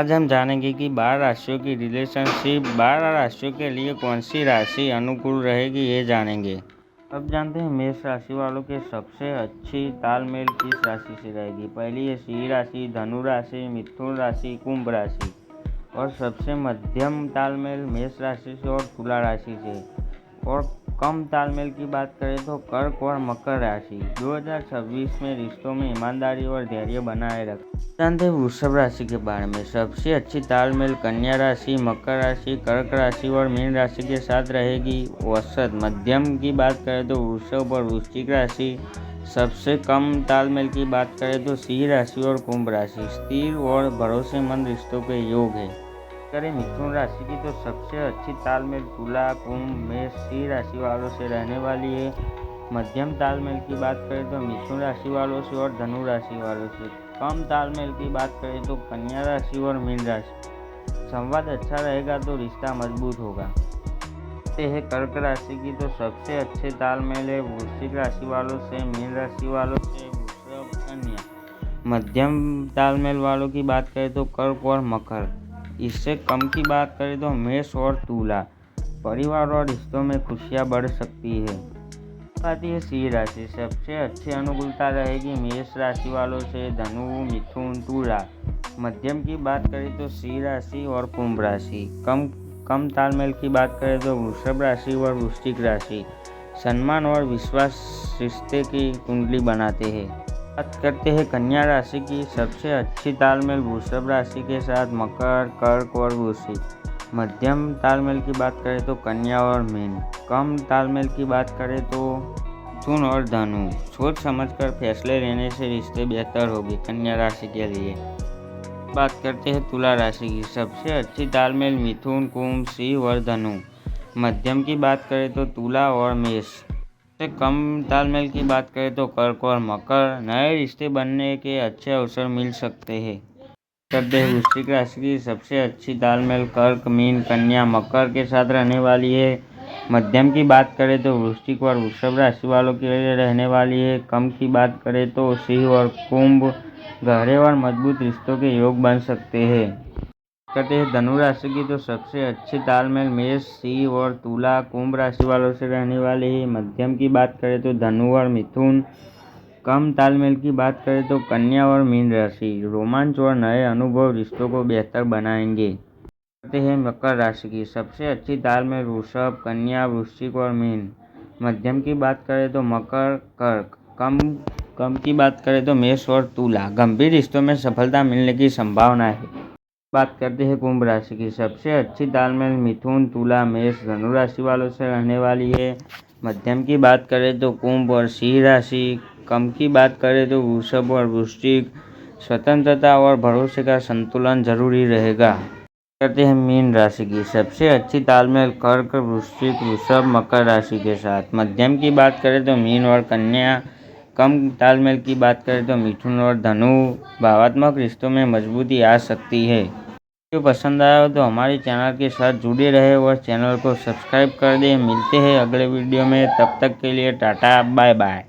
आज हम जानेंगे कि 12 राशियों की रिलेशनशिप 12 राशियों के लिए कौन सी राशि अनुकूल रहेगी, ये जानेंगे। अब जानते हैं मेष राशि वालों के सबसे अच्छी तालमेल किस राशि से रहेगी। पहली है सिंह राशि, धनु राशि, मिथुन राशि, कुंभ राशि। और सबसे मध्यम तालमेल मेष राशि से और तुला राशि से। और कम तालमेल की बात करें तो कर्क और मकर राशि। 2026 में रिश्तों में ईमानदारी और धैर्य बनाए रख। जानते हैं वृषभ राशि के बारे में। सबसे अच्छी तालमेल कन्या राशि, मकर राशि, कर्क राशि और मीन राशि के साथ रहेगी। औसत मध्यम की बात करें तो वृषभ और वृश्चिक राशि। सबसे कम तालमेल की बात करें तो सिंह राशि और कुंभ राशि। स्थिर और भरोसेमंद रिश्तों के योग है। करें मिथुन राशि की तो सबसे अच्छी तालमेल तुला, कुंभ, मेष, सिंह राशि वालों से रहने वाली है। मध्यम तालमेल की बात करें तो मिथुन राशि वालों से और धनु राशि वालों से। कम तालमेल की बात करें तो कन्या राशि और मीन राशि। संवाद अच्छा रहेगा तो रिश्ता मजबूत होगा। है कर्क राशि की तो सबसे अच्छे तालमेल है वृश्चिक राशि वालों से, मीन राशि वालों से, वृषभ, कन्या। मध्यम तालमेल वालों की बात करें तो कर्क और मकर। इससे कम की बात करें तो मेष और तुला। परिवार और रिश्तों में खुशियां बढ़ सकती है। आती है सिंह राशि। सबसे अच्छी अनुकूलता रहेगी मेष राशि वालों से, धनु, मिथुन, तुला। मध्यम की बात करें तो सिंह राशि और कुंभ राशि। कम तालमेल की बात करें तो वृषभ राशि और वृश्चिक राशि। सम्मान और विश्वास रिश्ते की कुंडली बनाते हैं। बात करते हैं कन्या राशि की। सबसे अच्छी तालमेल वृषभ राशि के साथ मकर, कर्क और वृश्चिक। मध्यम तालमेल की बात करें तो कन्या और मीन। कम तालमेल की बात करें तो मिथुन और धनु। सोच समझकर फैसले लेने से रिश्ते बेहतर होंगे कन्या राशि के लिए। बात करते हैं तुला राशि की। सबसे अच्छी तालमेल मिथुन, कुंभ, सिंह और धनु। मध्यम की बात करें तो तुला और मेष। से कम तालमेल की बात करें तो कर्क और मकर। नए रिश्ते बनने के अच्छे अवसर मिल सकते हैं। करते हैं वृश्चिक राशि की। सबसे अच्छी तालमेल कर्क, मीन, कन्या, मकर के साथ रहने वाली है। मध्यम की बात करें तो वृश्चिक और वृषभ राशि वालों के लिए रहने वाली है। कम की बात करें तो सिंह और कुंभ। गहरे और मजबूत रिश्तों के योग बन सकते हैं। कहते हैं धनु राशि की तो सबसे अच्छी तालमेल मेष, सिंह और तुला, कुंभ राशि वालों से रहने वाले हैं। मध्यम की बात करें तो धनु और मिथुन। कम तालमेल की बात करें तो कन्या और मीन राशि। रोमांच और नए अनुभव रिश्तों को बेहतर बनाएंगे। कहते हैं मकर राशि की। सबसे अच्छी तालमेल वृषभ, कन्या, वृश्चिक और मीन। मध्यम की बात करें तो मकर, कर्क। कम की बात करें तो मेष और तुला। गंभीर रिश्तों में सफलता मिलने की संभावना है। बात करते हैं कुंभ राशि की। सबसे अच्छी तालमेल मिथुन, तुला, मेष, धनु राशि वालों से रहने वाली है। मध्यम की बात करें तो कुंभ और सिंह राशि। कम की बात करें तो वृषभ और वृश्चिक। स्वतंत्रता और भरोसे का संतुलन जरूरी रहेगा। करते हैं मीन राशि की। सबसे अच्छी तालमेल कर्क, वृश्चिक, वृषभ, मकर राशि के साथ। मध्यम की बात करें तो मीन और कन्या। कम तालमेल की बात करें तो मिथुन और धनु। भावनात्मक रिश्तों में मजबूती आ सकती है। वीडियो पसंद आया हो तो हमारे चैनल के साथ जुड़े रहे और चैनल को सब्सक्राइब कर दें। मिलते हैं अगले वीडियो में, तब तक के लिए टाटा, बाय बाय।